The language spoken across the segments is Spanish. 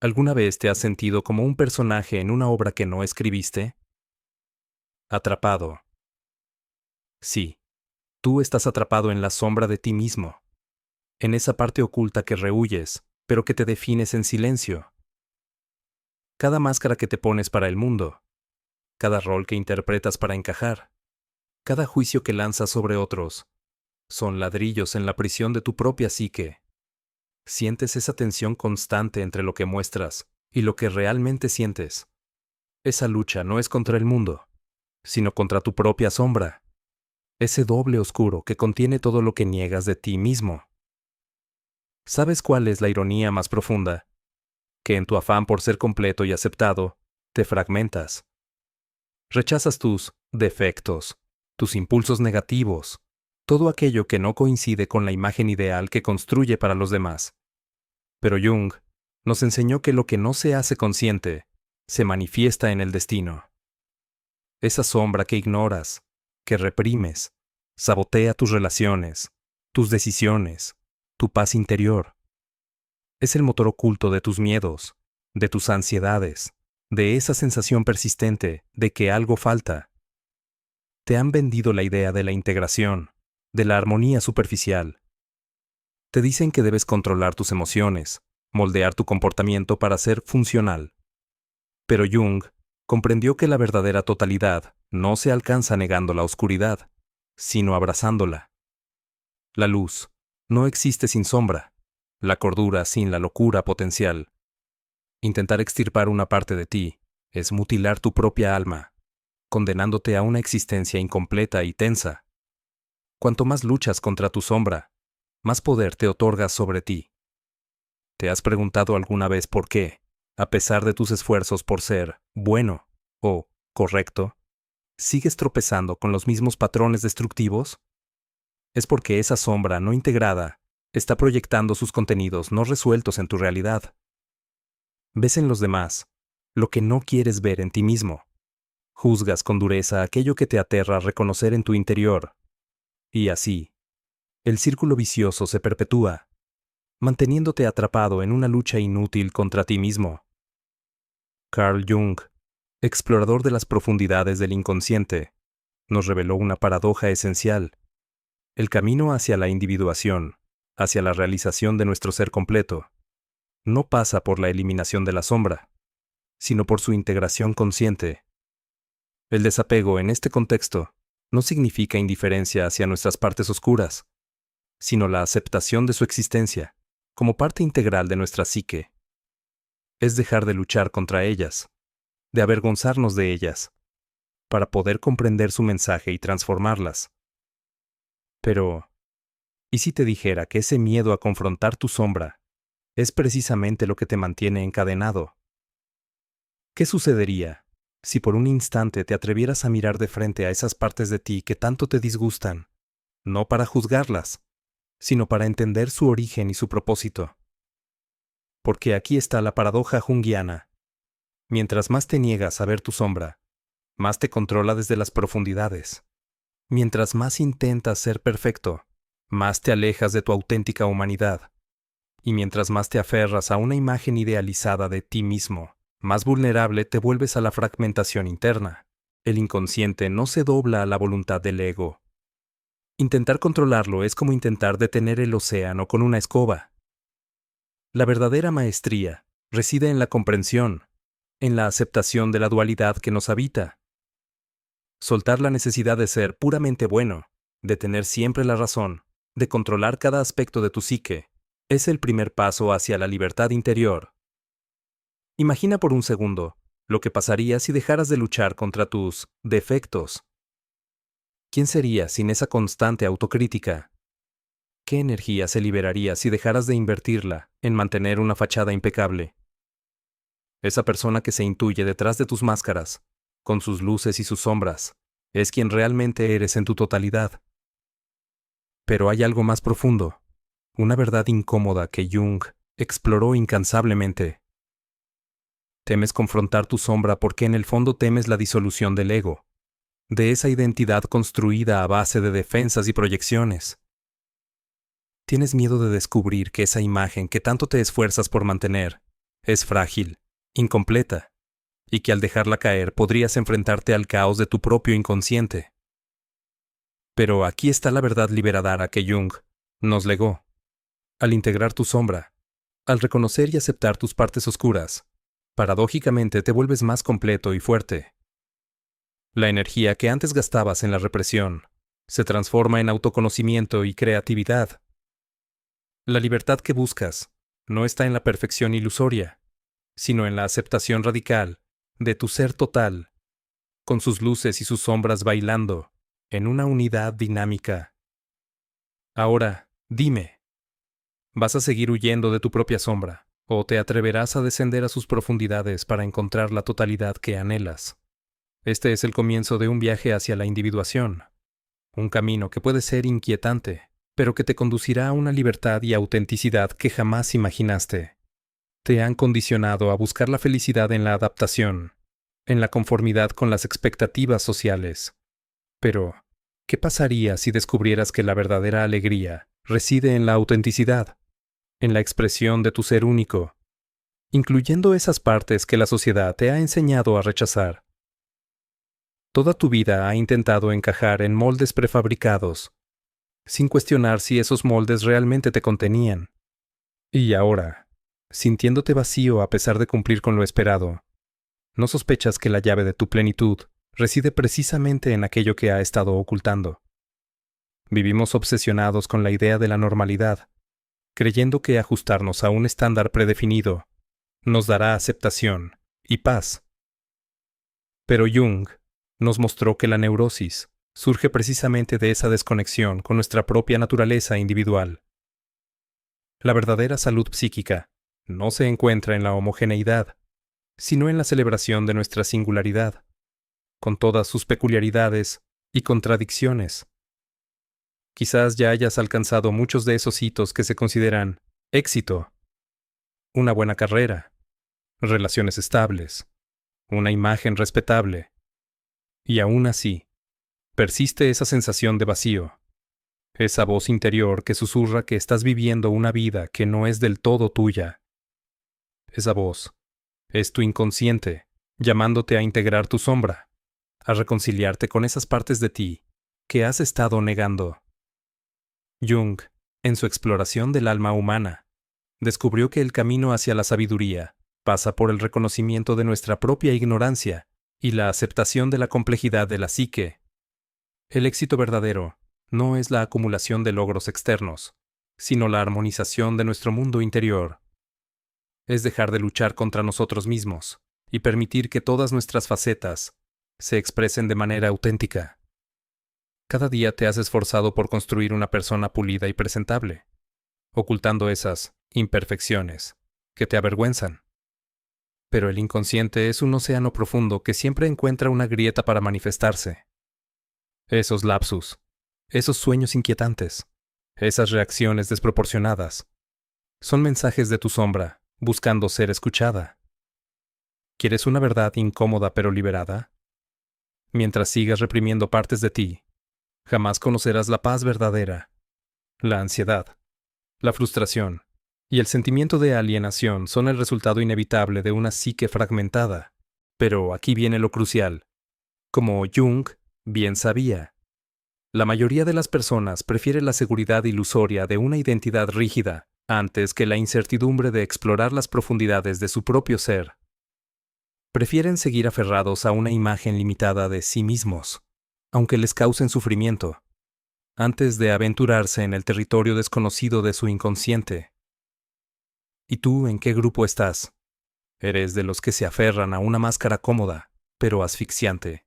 ¿Alguna vez te has sentido como un personaje en una obra que no escribiste? Atrapado. Sí, tú estás atrapado en la sombra de ti mismo, en esa parte oculta que rehuyes, pero que te defines en silencio. Cada máscara que te pones para el mundo, cada rol que interpretas para encajar, cada juicio que lanzas sobre otros, son ladrillos en la prisión de tu propia psique. Sientes esa tensión constante entre lo que muestras y lo que realmente sientes. Esa lucha no es contra el mundo, sino contra tu propia sombra, ese doble oscuro que contiene todo lo que niegas de ti mismo. ¿Sabes cuál es la ironía más profunda? Que en tu afán por ser completo y aceptado, te fragmentas. Rechazas tus defectos, tus impulsos negativos, todo aquello que no coincide con la imagen ideal que construye para los demás. Pero Jung nos enseñó que lo que no se hace consciente, se manifiesta en el destino. Esa sombra que ignoras, que reprimes, sabotea tus relaciones, tus decisiones, tu paz interior. Es el motor oculto de tus miedos, de tus ansiedades, de esa sensación persistente de que algo falta. Te han vendido la idea de la integración, de la armonía superficial. Te dicen que debes controlar tus emociones, moldear tu comportamiento para ser funcional. Pero Jung comprendió que la verdadera totalidad no se alcanza negando la oscuridad, sino abrazándola. La luz no existe sin sombra, la cordura sin la locura potencial. Intentar extirpar una parte de ti es mutilar tu propia alma, condenándote a una existencia incompleta y tensa. Cuanto más luchas contra tu sombra, más poder te otorgas sobre ti. ¿Te has preguntado alguna vez por qué, a pesar de tus esfuerzos por ser bueno o correcto, sigues tropezando con los mismos patrones destructivos? Es porque esa sombra no integrada está proyectando sus contenidos no resueltos en tu realidad. Ves en los demás lo que no quieres ver en ti mismo. Juzgas con dureza aquello que te aterra reconocer en tu interior. Y así, el círculo vicioso se perpetúa, manteniéndote atrapado en una lucha inútil contra ti mismo. Carl Jung, explorador de las profundidades del inconsciente, nos reveló una paradoja esencial. El camino hacia la individuación, hacia la realización de nuestro ser completo, no pasa por la eliminación de la sombra, sino por su integración consciente. El desapego en este contexto no significa indiferencia hacia nuestras partes oscuras, sino la aceptación de su existencia como parte integral de nuestra psique. Es dejar de luchar contra ellas, de avergonzarnos de ellas, para poder comprender su mensaje y transformarlas. Pero, ¿y si te dijera que ese miedo a confrontar tu sombra es precisamente lo que te mantiene encadenado? ¿Qué sucedería si por un instante te atrevieras a mirar de frente a esas partes de ti que tanto te disgustan, no para juzgarlas, sino para entender su origen y su propósito? Porque aquí está la paradoja junguiana. Mientras más te niegas a ver tu sombra, más te controla desde las profundidades. Mientras más intentas ser perfecto, más te alejas de tu auténtica humanidad. Y mientras más te aferras a una imagen idealizada de ti mismo, más vulnerable te vuelves a la fragmentación interna. El inconsciente no se dobla a la voluntad del ego. Intentar controlarlo es como intentar detener el océano con una escoba. La verdadera maestría reside en la comprensión, en la aceptación de la dualidad que nos habita. Soltar la necesidad de ser puramente bueno, de tener siempre la razón, de controlar cada aspecto de tu psique, es el primer paso hacia la libertad interior. Imagina por un segundo lo que pasaría si dejaras de luchar contra tus defectos. ¿Quién serías sin esa constante autocrítica? ¿Qué energía se liberaría si dejaras de invertirla en mantener una fachada impecable? Esa persona que se intuye detrás de tus máscaras, con sus luces y sus sombras, es quien realmente eres en tu totalidad. Pero hay algo más profundo, una verdad incómoda que Jung exploró incansablemente. Temes confrontar tu sombra porque en el fondo temes la disolución del ego, de esa identidad construida a base de defensas y proyecciones. Tienes miedo de descubrir que esa imagen que tanto te esfuerzas por mantener es frágil, incompleta, y que al dejarla caer podrías enfrentarte al caos de tu propio inconsciente. Pero aquí está la verdad liberadora que Jung nos legó. Al integrar tu sombra, al reconocer y aceptar tus partes oscuras, paradójicamente te vuelves más completo y fuerte. La energía que antes gastabas en la represión se transforma en autoconocimiento y creatividad. La libertad que buscas no está en la perfección ilusoria, sino en la aceptación radical de tu ser total, con sus luces y sus sombras bailando en una unidad dinámica. Ahora, dime, ¿vas a seguir huyendo de tu propia sombra, o te atreverás a descender a sus profundidades para encontrar la totalidad que anhelas? Este es el comienzo de un viaje hacia la individuación, un camino que puede ser inquietante, pero que te conducirá a una libertad y autenticidad que jamás imaginaste. Te han condicionado a buscar la felicidad en la adaptación, en la conformidad con las expectativas sociales. Pero, ¿qué pasaría si descubrieras que la verdadera alegría reside en la autenticidad, en la expresión de tu ser único, incluyendo esas partes que la sociedad te ha enseñado a rechazar? Toda tu vida ha intentado encajar en moldes prefabricados, sin cuestionar si esos moldes realmente te contenían. Y ahora, sintiéndote vacío a pesar de cumplir con lo esperado, ¿no sospechas que la llave de tu plenitud reside precisamente en aquello que ha estado ocultando? Vivimos obsesionados con la idea de la normalidad, creyendo que ajustarnos a un estándar predefinido nos dará aceptación y paz. Pero Jung nos mostró que la neurosis surge precisamente de esa desconexión con nuestra propia naturaleza individual. La verdadera salud psíquica no se encuentra en la homogeneidad, sino en la celebración de nuestra singularidad, con todas sus peculiaridades y contradicciones. Quizás ya hayas alcanzado muchos de esos hitos que se consideran éxito, una buena carrera, relaciones estables, una imagen respetable, y aún así, persiste esa sensación de vacío, esa voz interior que susurra que estás viviendo una vida que no es del todo tuya. Esa voz es tu inconsciente, llamándote a integrar tu sombra, a reconciliarte con esas partes de ti que has estado negando. Jung, en su exploración del alma humana, descubrió que el camino hacia la sabiduría pasa por el reconocimiento de nuestra propia ignorancia y la aceptación de la complejidad de la psique. El éxito verdadero no es la acumulación de logros externos, sino la armonización de nuestro mundo interior. Es dejar de luchar contra nosotros mismos y permitir que todas nuestras facetas se expresen de manera auténtica. Cada día te has esforzado por construir una persona pulida y presentable, ocultando esas imperfecciones que te avergüenzan. Pero el inconsciente es un océano profundo que siempre encuentra una grieta para manifestarse. Esos lapsus, esos sueños inquietantes, esas reacciones desproporcionadas, son mensajes de tu sombra buscando ser escuchada. ¿Quieres una verdad incómoda pero liberada? Mientras sigas reprimiendo partes de ti, jamás conocerás la paz verdadera. La ansiedad, la frustración y el sentimiento de alienación son el resultado inevitable de una psique fragmentada. Pero aquí viene lo crucial. Como Jung bien sabía, la mayoría de las personas prefiere la seguridad ilusoria de una identidad rígida antes que la incertidumbre de explorar las profundidades de su propio ser. Prefieren seguir aferrados a una imagen limitada de sí mismos, aunque les causen sufrimiento, antes de aventurarse en el territorio desconocido de su inconsciente. ¿Y tú en qué grupo estás? ¿Eres de los que se aferran a una máscara cómoda, pero asfixiante?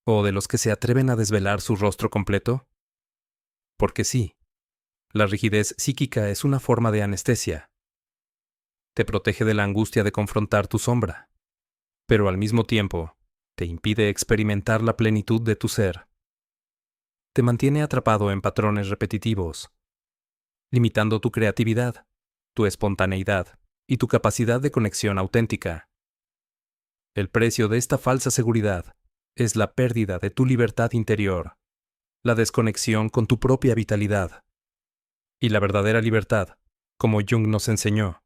¿O de los que se atreven a desvelar su rostro completo? Porque sí, la rigidez psíquica es una forma de anestesia. Te protege de la angustia de confrontar tu sombra, pero al mismo tiempo te impide experimentar la plenitud de tu ser. Te mantiene atrapado en patrones repetitivos, limitando tu creatividad, tu espontaneidad y tu capacidad de conexión auténtica. El precio de esta falsa seguridad es la pérdida de tu libertad interior, la desconexión con tu propia vitalidad. Y la verdadera libertad, como Jung nos enseñó,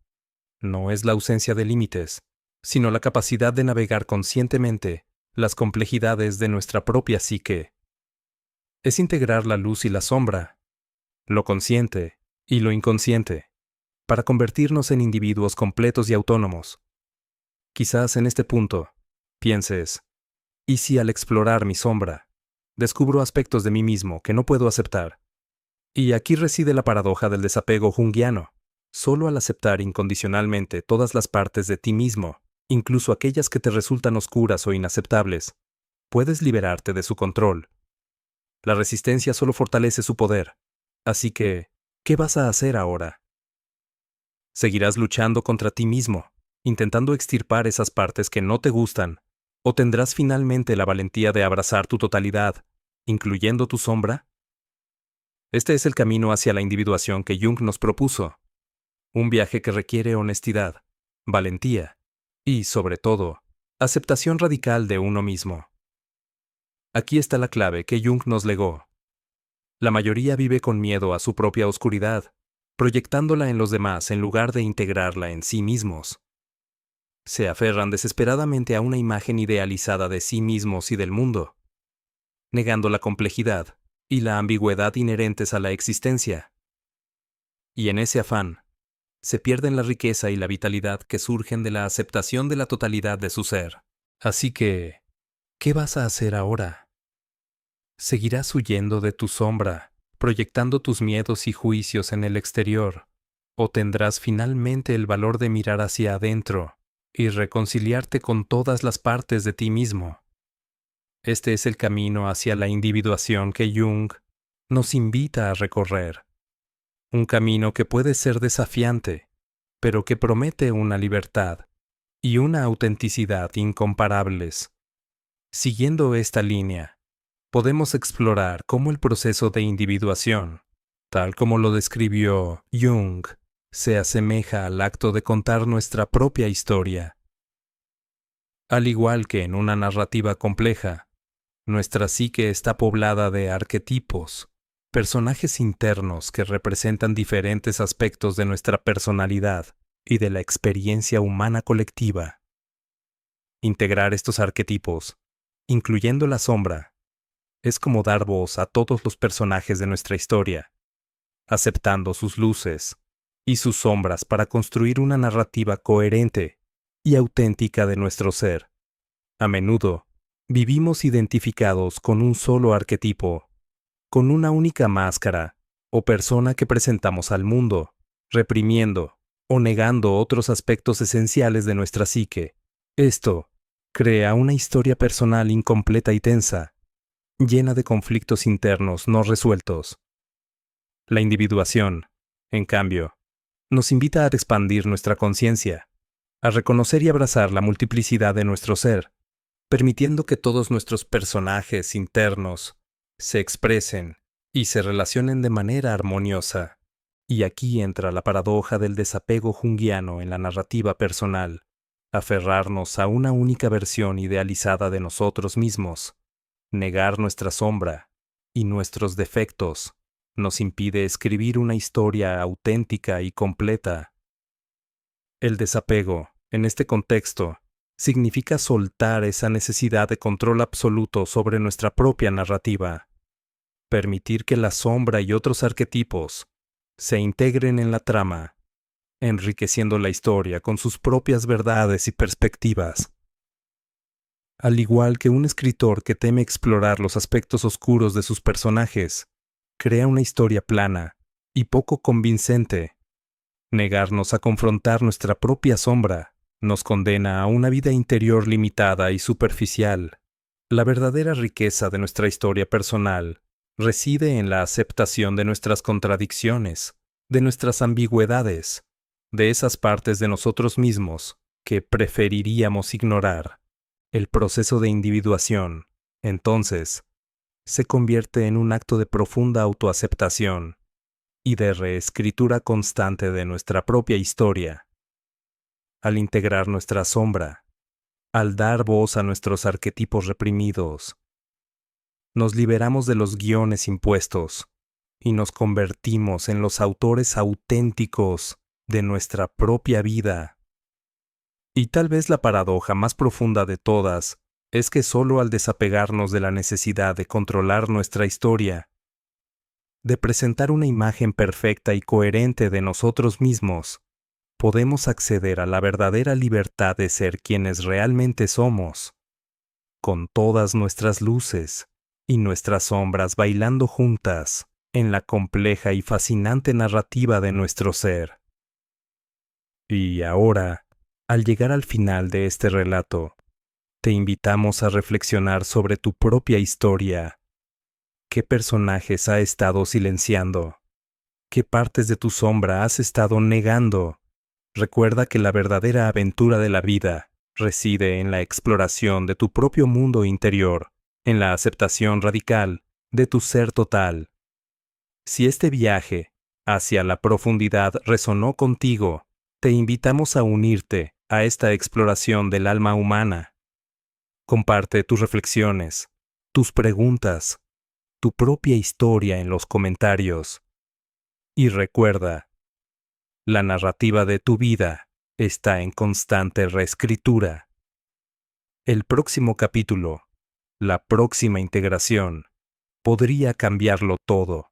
No es la ausencia de límites, sino la capacidad de navegar conscientemente las complejidades de nuestra propia psique. Es integrar la luz y la sombra, lo consciente y lo inconsciente, para convertirnos en individuos completos y autónomos. Quizás en este punto pienses, ¿y si al explorar mi sombra, descubro aspectos de mí mismo que no puedo aceptar? Y aquí reside la paradoja del desapego junguiano. Solo al aceptar incondicionalmente todas las partes de ti mismo, incluso aquellas que te resultan oscuras o inaceptables, puedes liberarte de su control. La resistencia solo fortalece su poder. Así que, ¿qué vas a hacer ahora? ¿Seguirás luchando contra ti mismo, intentando extirpar esas partes que no te gustan? ¿O tendrás finalmente la valentía de abrazar tu totalidad, incluyendo tu sombra? Este es el camino hacia la individuación que Jung nos propuso. Un viaje que requiere honestidad, valentía y, sobre todo, aceptación radical de uno mismo. Aquí está la clave que Jung nos legó. La mayoría vive con miedo a su propia oscuridad, proyectándola en los demás en lugar de integrarla en sí mismos. Se aferran desesperadamente a una imagen idealizada de sí mismos y del mundo, negando la complejidad y la ambigüedad inherentes a la existencia. Y en ese afán, se pierden la riqueza y la vitalidad que surgen de la aceptación de la totalidad de su ser. Así que, ¿qué vas a hacer ahora? ¿Seguirás huyendo de tu sombra, proyectando tus miedos y juicios en el exterior? ¿O tendrás finalmente el valor de mirar hacia adentro y reconciliarte con todas las partes de ti mismo? Este es el camino hacia la individuación que Jung nos invita a recorrer. Un camino que puede ser desafiante, pero que promete una libertad y una autenticidad incomparables. Siguiendo esta línea, podemos explorar cómo el proceso de individuación, tal como lo describió Jung, se asemeja al acto de contar nuestra propia historia. Al igual que en una narrativa compleja, nuestra psique está poblada de arquetipos, personajes internos que representan diferentes aspectos de nuestra personalidad y de la experiencia humana colectiva. Integrar estos arquetipos, incluyendo la sombra, es como dar voz a todos los personajes de nuestra historia, aceptando sus luces y sus sombras para construir una narrativa coherente y auténtica de nuestro ser. A menudo, vivimos identificados con un solo arquetipo, con una única máscara o persona que presentamos al mundo, reprimiendo o negando otros aspectos esenciales de nuestra psique. Esto crea una historia personal incompleta y tensa, llena de conflictos internos no resueltos. La individuación, en cambio, nos invita a expandir nuestra conciencia, a reconocer y abrazar la multiplicidad de nuestro ser, permitiendo que todos nuestros personajes internos se expresen y se relacionen de manera armoniosa. Y aquí entra la paradoja del desapego junguiano en la narrativa personal, aferrarnos a una única versión idealizada de nosotros mismos, negar nuestra sombra y nuestros defectos, nos impide escribir una historia auténtica y completa. El desapego, en este contexto, significa soltar esa necesidad de control absoluto sobre nuestra propia narrativa. Permitir que la sombra y otros arquetipos se integren en la trama, enriqueciendo la historia con sus propias verdades y perspectivas. Al igual que un escritor que teme explorar los aspectos oscuros de sus personajes, crea una historia plana y poco convincente. Negarnos a confrontar nuestra propia sombra nos condena a una vida interior limitada y superficial. La verdadera riqueza de nuestra historia personal reside en la aceptación de nuestras contradicciones, de nuestras ambigüedades, de esas partes de nosotros mismos que preferiríamos ignorar. El proceso de individuación, entonces, se convierte en un acto de profunda autoaceptación y de reescritura constante de nuestra propia historia. Al integrar nuestra sombra, al dar voz a nuestros arquetipos reprimidos, nos liberamos de los guiones impuestos y nos convertimos en los autores auténticos de nuestra propia vida. Y tal vez la paradoja más profunda de todas es que solo al desapegarnos de la necesidad de controlar nuestra historia, de presentar una imagen perfecta y coherente de nosotros mismos, podemos acceder a la verdadera libertad de ser quienes realmente somos, con todas nuestras luces y nuestras sombras bailando juntas en la compleja y fascinante narrativa de nuestro ser. Y ahora, al llegar al final de este relato, te invitamos a reflexionar sobre tu propia historia. ¿Qué personajes ha estado silenciando? ¿Qué partes de tu sombra has estado negando? Recuerda que la verdadera aventura de la vida reside en la exploración de tu propio mundo interior, en la aceptación radical de tu ser total. Si este viaje hacia la profundidad resonó contigo, te invitamos a unirte a esta exploración del alma humana. Comparte tus reflexiones, tus preguntas, tu propia historia en los comentarios. Y recuerda, la narrativa de tu vida está en constante reescritura. El próximo capítulo, la próxima integración, podría cambiarlo todo.